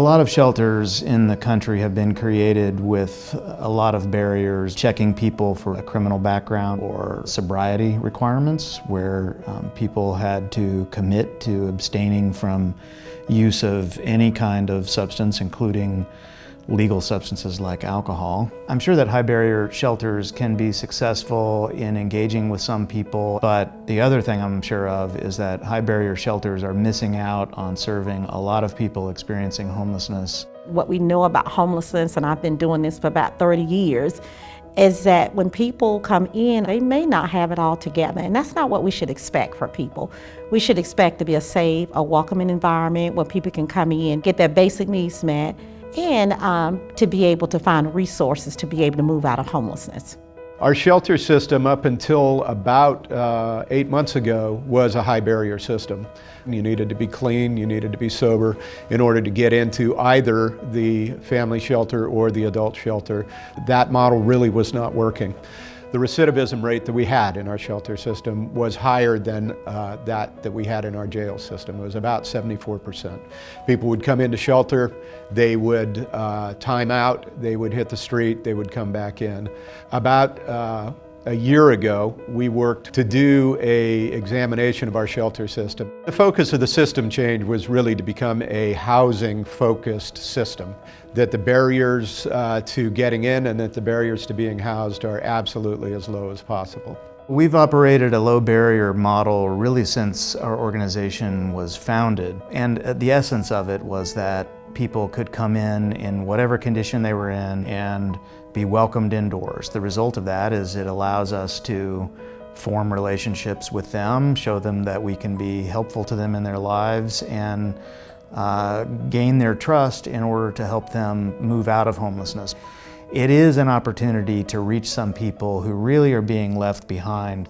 lot of shelters in the country have been created with a lot of barriers, checking people for a criminal background or sobriety requirements, where people had to commit to abstaining from use of any kind of substance, including legal substances like alcohol. I'm sure that high barrier shelters can be successful in engaging with some people, but the other thing I'm sure of is that high barrier shelters are missing out on serving a lot of people experiencing homelessness. What we know about homelessness, and I've been doing this for about 30 years, is that when people come in, they may not have it all together, and that's not what we should expect for people. We should expect to be a safe, a welcoming environment where people can come in, get their basic needs met, and to be able to find resources to be able to move out of homelessness. Our shelter system up until about 8 months ago was a high barrier system. You needed to be clean, you needed to be sober in order to get into either the family shelter or the adult shelter. That model really was not working. The recidivism rate that we had in our shelter system was higher than that we had in our jail system. It was about 74%. People would come into shelter, they would time out, they would hit the street, they would come back in. About a year ago, we worked to do an examination of our shelter system. The focus of the system change was really to become a housing-focused system, that the barriers to getting in and that the barriers to being housed are absolutely as low as possible. We've operated a low barrier model really since our organization was founded, and the essence of it was that people could come in whatever condition they were in and be welcomed indoors. The result of that is it allows us to form relationships with them, show them that we can be helpful to them in their lives, and gain their trust in order to help them move out of homelessness. It is an opportunity to reach some people who really are being left behind.